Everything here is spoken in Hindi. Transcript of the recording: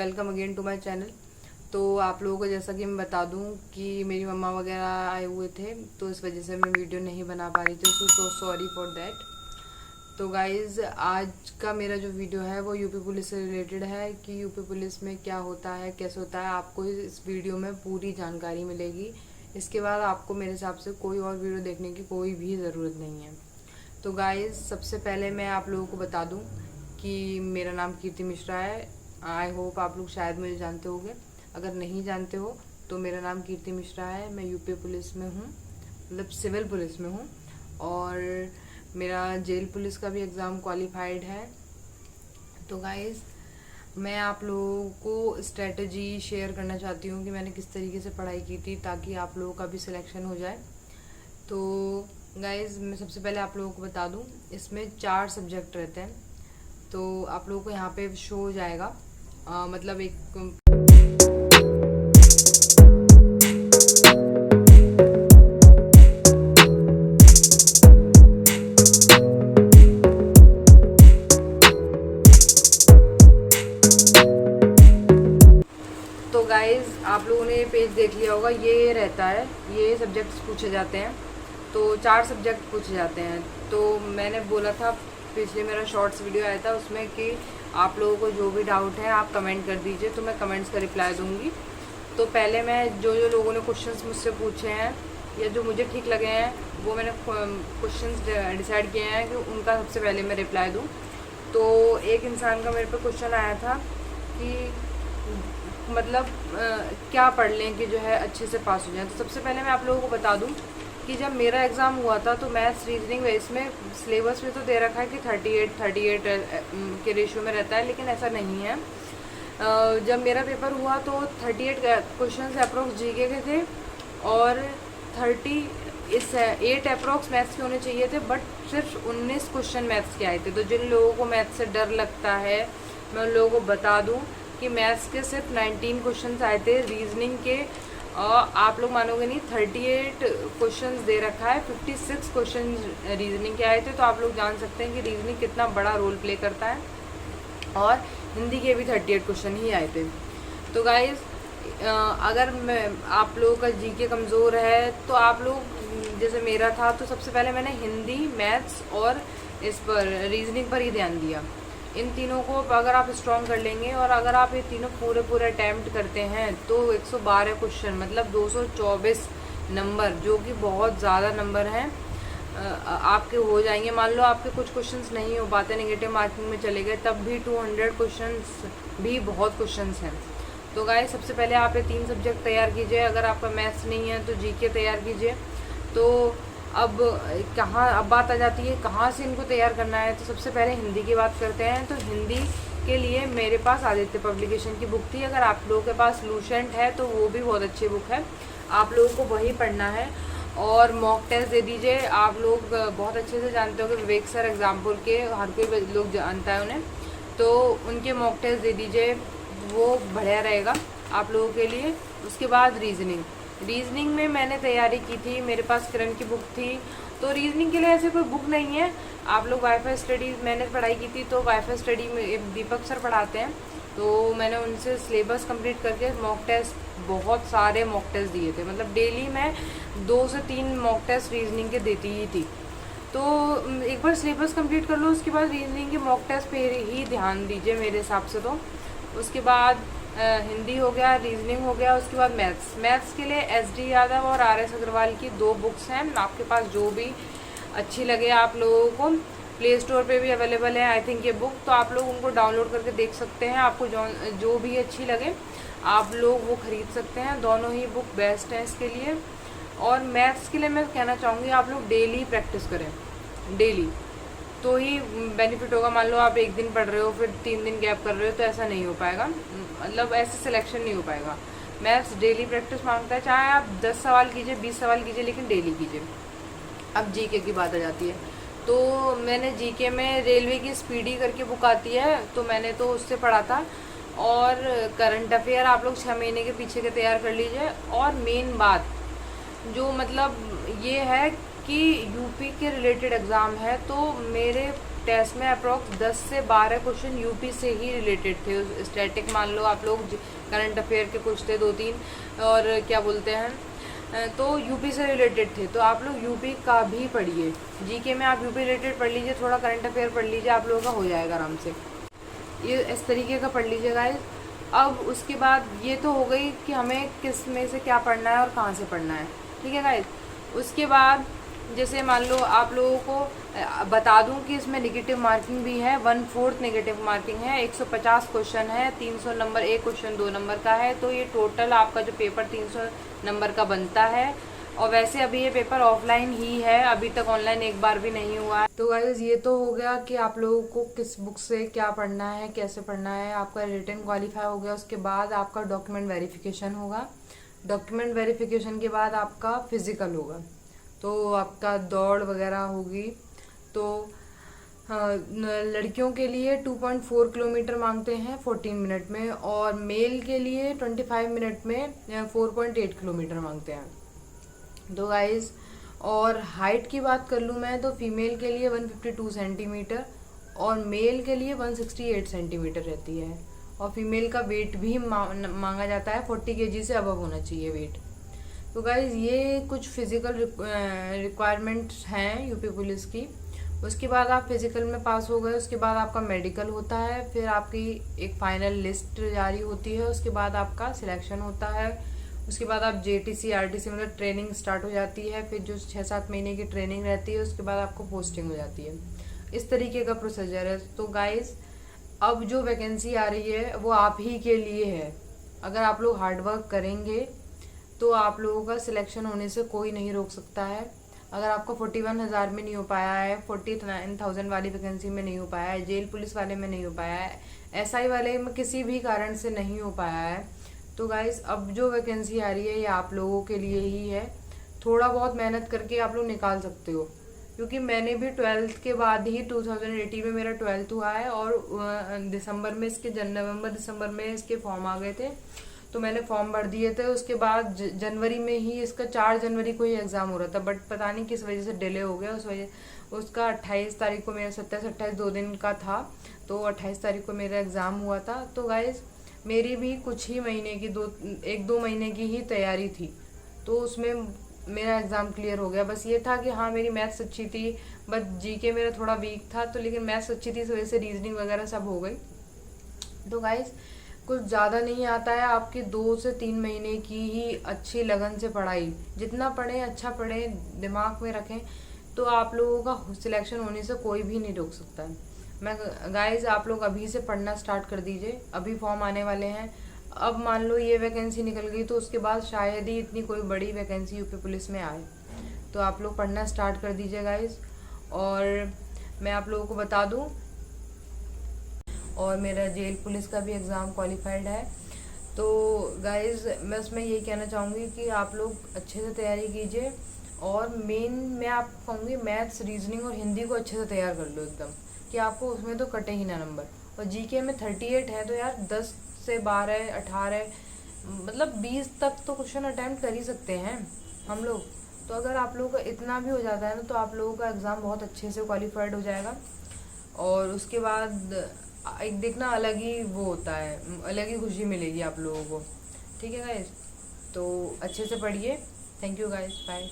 Welcome again to my channel. तो आप लोगों को जैसा कि मैं बता दूं कि मेरी मम्मा वगैरह आए हुए थे, तो इस वजह से मैं वीडियो नहीं बना पा रही थी। So sorry for that. तो गाइज़, आज का मेरा जो वीडियो है वो यूपी पुलिस से रिलेटेड है कि यूपी पुलिस में क्या होता है, कैसे होता है। आपको इस वीडियो में पूरी जानकारी मिलेगी। इसके बाद आपको मेरे हिसाब से कोई और वीडियो देखने की कोई भी ज़रूरत नहीं है। तो गाइज़, सबसे पहले मैं आप लोगों को बता दूं कि मेरा नाम कीर्ति मिश्रा है। आई होप आप लोग शायद मुझे जानते होंगे। अगर नहीं जानते हो तो मेरा नाम कीर्ति मिश्रा है। मैं यूपी पुलिस में हूँ, मतलब सिविल पुलिस में हूँ, और मेरा जेल पुलिस का भी एग्ज़ाम क्वालिफाइड है। तो गाइज़, मैं आप लोगों को स्ट्रेटजी शेयर करना चाहती हूँ कि मैंने किस तरीके से पढ़ाई की थी ताकि आप लोगों का भी सिलेक्शन हो जाए। तो गाइज़, मैं सबसे पहले आप लोगों को बता दूँ, इसमें 4 सब्जेक्ट रहते हैं। तो आप लोगों को यहाँ पे शो हो जाएगा, मतलब एक तो गाइज़, आप लोगों ने पेज देख लिया होगा, ये रहता है, ये सब्जेक्ट्स पूछे जाते हैं। तो 4 सब्जेक्ट पूछे जाते हैं। तो मैंने बोला था पिछले मेरा शॉर्ट्स वीडियो आया था उसमें कि आप लोगों को जो भी डाउट है आप कमेंट कर दीजिए, तो मैं कमेंट्स का रिप्लाई दूंगी। तो पहले मैं जो जो लोगों ने क्वेश्चंस मुझसे पूछे हैं या जो मुझे ठीक लगे हैं वो मैंने क्वेश्चंस डिसाइड किए हैं कि उनका सबसे पहले मैं रिप्लाई दूँ। तो एक इंसान का मेरे पे क्वेश्चन आया था कि मतलब क्या पढ़ लें कि जो है अच्छे से पास हो जाए। तो सबसे पहले मैं आप लोगों को बता दूं कि जब मेरा एग्ज़ाम हुआ था तो मैथ्स रीजनिंग इसमें सिलेबस में तो दे रखा है कि 38 के रेशियो में रहता है, लेकिन ऐसा नहीं है। जब मेरा पेपर हुआ तो 38 क्वेश्चन अप्रोक्स जीके के थे और 8 अप्रोक्स मैथ्स के होने चाहिए थे, बट सिर्फ 19 क्वेश्चन मैथ्स के आए थे। तो जिन लोगों को मैथ्स से डर लगता है, मैं उन लोगों को बता दूं कि मैथ्स के सिर्फ 19 क्वेश्चंस आए थे। रीजनिंग के आप लोग मानोगे नहीं, 38 क्वेश्चंस दे रखा है, 56 क्वेश्चन रीजनिंग के आए थे। तो आप लोग जान सकते हैं कि रीजनिंग कितना बड़ा रोल प्ले करता है। और हिंदी के भी 38 क्वेश्चन ही आए थे। तो गाइज, अगर मैं आप लोगों का जीके कमज़ोर है तो आप लोग जैसे मेरा था, तो सबसे पहले मैंने हिंदी, मैथ्स और इस पर रीजनिंग पर ही ध्यान दिया। इन तीनों को अगर आप स्ट्रॉन्ग कर लेंगे और अगर आप ये तीनों पूरे अटैम्प्ट करते हैं तो 112 क्वेश्चन मतलब 224 नंबर, जो कि बहुत ज़्यादा नंबर हैं, आपके हो जाएंगे। मान लो आपके कुछ क्वेश्चंस नहीं हो पाते, नेगेटिव मार्किंग में चले गए, तब भी 200 क्वेश्चंस भी बहुत क्वेश्चंस हैं। तो गाइस, सबसे पहले आप ये 3 सब्जेक्ट तैयार कीजिए। अगर आपका मैथ्स नहीं है तो जीके तैयार कीजिए। तो अब अब बात आ जाती है कहाँ से इनको तैयार करना है। तो सबसे पहले हिंदी की बात करते हैं। तो हिंदी के लिए मेरे पास आदित्य पब्लिकेशन की बुक थी। अगर आप लोगों के पास लूसेंट है तो वो भी बहुत अच्छी बुक है, आप लोगों को वही पढ़ना है। और मॉक टेस्ट दे दीजिए। आप लोग बहुत अच्छे से जानते हो कि विवेक सर एग्जाम्पल के, हर कोई लोग जानता है उन्हें, तो उनके मॉक टेस्ट दे दीजिए, वो बढ़िया रहेगा आप लोगों के लिए। उसके बाद रीजनिंग में मैंने तैयारी की थी, मेरे पास किरण की बुक थी। तो रीजनिंग के लिए ऐसे कोई बुक नहीं है। आप लोग वाईफाई स्टडी, मैंने पढ़ाई की थी तो वाईफाई स्टडी में दीपक सर पढ़ाते हैं, तो मैंने उनसे सिलेबस कंप्लीट करके मॉक टेस्ट, बहुत सारे मॉक टेस्ट दिए थे। मतलब डेली मैं 2 से 3 मॉक टेस्ट रीजनिंग के देती ही थी। तो एक बार सिलेबस कंप्लीट कर लो, उसके बाद रीजनिंग के मॉक टेस्ट पे ही ध्यान दीजिए मेरे हिसाब से। तो उसके बाद हिंदी हो गया, रीजनिंग हो गया, उसके बाद मैथ्स के लिए SD यादव और RS अग्रवाल की 2 बुक्स हैं। आपके पास जो भी अच्छी लगे आप लोगों को, प्ले स्टोर पे भी अवेलेबल है आई थिंक ये बुक, तो आप लोग उनको डाउनलोड करके देख सकते हैं। आपको जो भी अच्छी लगे आप लोग वो ख़रीद सकते हैं। दोनों ही बुक बेस्ट हैं इसके लिए। और मैथ्स के लिए मैं कहना चाहूँगी आप लोग डेली प्रैक्टिस करें, डेली, तो ही बेनिफिट होगा। मान लो आप एक दिन पढ़ रहे हो फिर 3 दिन गैप कर रहे हो, तो ऐसा नहीं हो पाएगा, मतलब ऐसे सिलेक्शन नहीं हो पाएगा। मैथ्स डेली प्रैक्टिस मांगता है, चाहे आप 10 सवाल कीजिए, 20 सवाल कीजिए, लेकिन डेली कीजिए। अब जीके की बात आ जाती है। तो मैंने जीके में रेलवे की स्पीडी करके बुक आती है, तो मैंने तो उससे पढ़ा था। और करंट अफेयर आप लोग 6 महीने के पीछे के तैयार कर लीजिए। और मेन बात जो मतलब ये है कि यूपी के रिलेटेड एग्ज़ाम है, तो मेरे टेस्ट में अप्रोक्स 10 से 12 क्वेश्चन यूपी से ही रिलेटेड थे। स्टैटिक मान लो आप लोग, करंट अफेयर के कुछ थे 2-3, और क्या बोलते हैं, तो यूपी से रिलेटेड थे। तो आप लोग यूपी का भी पढ़िए, जीके में आप यूपी रिलेटेड पढ़ लीजिए, थोड़ा करंट अफेयर पढ़ लीजिए, आप लोगों का हो जाएगा आराम से। ये इस तरीके का पढ़ लीजिए गाइस। अब उसके बाद ये तो हो गई कि हमें किस में से क्या पढ़ना है और कहाँ से पढ़ना है, ठीक है गाइस। उसके बाद जैसे मान लो आप लोगों को बता दूं कि इसमें नेगेटिव मार्किंग भी है, 1/4 नेगेटिव मार्किंग है, 150 क्वेश्चन है, 300 नंबर एक क्वेश्चन 2 नंबर का है। तो ये टोटल आपका जो पेपर 300 नंबर का बनता है। और वैसे अभी ये पेपर ऑफलाइन ही है, अभी तक ऑनलाइन एक बार भी नहीं हुआ है। तो गाइस ये तो हो गया कि आप लोगों को किस बुक से क्या पढ़ना है, कैसे पढ़ना है। आपका रिटन क्वालिफाई हो गया, उसके बाद आपका डॉक्यूमेंट वेरिफिकेशन होगा। डॉक्यूमेंट वेरिफिकेशन के बाद आपका फिजिकल होगा, तो आपका दौड़ वगैरह होगी। तो लड़कियों के लिए 2.4 किलोमीटर मांगते हैं 14 मिनट में, और मेल के लिए 25 मिनट में 4.8 किलोमीटर मांगते हैं। तो गाइस, और हाइट की बात कर लूँ मैं तो फीमेल के लिए 152 सेंटीमीटर और मेल के लिए 168 सेंटीमीटर रहती है। और फीमेल का वेट भी मांगा जाता है, 40 kg से अबव होना चाहिए वेट। तो गाइज ये कुछ फिजिकल रिक्वायरमेंट्स हैं यूपी पुलिस की। उसके बाद आप फिजिकल में पास हो गए, उसके बाद आपका मेडिकल होता है, फिर आपकी एक फाइनल लिस्ट जारी होती है, उसके बाद आपका सिलेक्शन होता है। उसके बाद आप JTC RTC मतलब ट्रेनिंग स्टार्ट हो जाती है, फिर जो 6-7 महीने की ट्रेनिंग रहती है, उसके बाद आपको पोस्टिंग हो जाती है। इस तरीके का प्रोसीजर है। तो गाइज अब जो वैकेंसी आ रही है वो आप ही के लिए है। अगर आप लोग हार्डवर्क करेंगे तो आप लोगों का सिलेक्शन होने से कोई नहीं रोक सकता है। अगर आपको 41,000 में नहीं हो पाया है, 49,000 वाली वैकेंसी में नहीं हो पाया है, जेल पुलिस वाले में नहीं हो पाया है, SI वाले में किसी भी कारण से नहीं हो पाया है, तो गाइस अब जो वैकेंसी आ रही है ये आप लोगों के लिए ही है। थोड़ा बहुत मेहनत करके आप लोग निकाल सकते हो, क्योंकि मैंने भी 12th के बाद ही 2018 में मेरा 12th हुआ है, और दिसंबर में इसके नवंबर दिसंबर में इसके फॉर्म आ गए थे, तो मैंने फॉर्म भर दिए थे। उसके बाद जनवरी में ही इसका 4 जनवरी को ही एग्ज़ाम हो रहा था, बट पता नहीं किस वजह से डिले हो गया। उस वजह उसका 28 तारीख को मेरा 27-28 2 दिन का था, तो 28 तारीख को मेरा एग्ज़ाम हुआ था। तो गाइज़ मेरी भी कुछ ही महीने की 1-2 महीने की ही तैयारी थी, तो उसमें मेरा एग्ज़ाम क्लियर हो गया। बस ये था कि हाँ मेरी मैथ्स अच्छी थी, बट जीके मेरा थोड़ा वीक था, तो लेकिन मैथ्स अच्छी थी इस वजह से रीजनिंग वगैरह सब हो गई। तो गाइज़ कुछ ज़्यादा नहीं आता है, आपकी 2 से 3 महीने की ही अच्छी लगन से पढ़ाई, जितना पढ़ें अच्छा पढ़ें, दिमाग में रखें, तो आप लोगों का सिलेक्शन होने से कोई भी नहीं रोक सकता है। मैं गाइज आप लोग अभी से पढ़ना स्टार्ट कर दीजिए, अभी फॉर्म आने वाले हैं। अब मान लो ये वैकेंसी निकल गई तो उसके बाद शायद ही इतनी कोई बड़ी वैकेंसी यूपी पुलिस में आए, तो आप लोग पढ़ना स्टार्ट कर दीजिए गाइज। और मैं आप लोगों को बता दूँ, और मेरा जेल पुलिस का भी एग्ज़ाम क्वालिफाइड है। तो गाइज़ मैं उसमें यही कहना चाहूँगी कि आप लोग अच्छे से तैयारी कीजिए, और मेन मैं आपको कहूँगी मैथ्स, रीजनिंग और हिंदी को अच्छे से तैयार कर लो एकदम, कि आपको उसमें तो कटे ही ना नंबर। और जीके में 38 है, तो यार 10 से 12 18 मतलब 20 तक तो क्वेश्चन अटैम्प्ट कर ही सकते हैं हम लोग। तो अगर आप लोगों का इतना भी हो जाता है ना, तो आप लोगों का एग्ज़ाम बहुत अच्छे से क्वालिफाइड हो जाएगा। और उसके बाद एक देखना अलग ही वो होता है, अलग ही खुशी मिलेगी आप लोगों को, ठीक है गाइस। तो अच्छे से पढ़िए। Thank you guys, bye.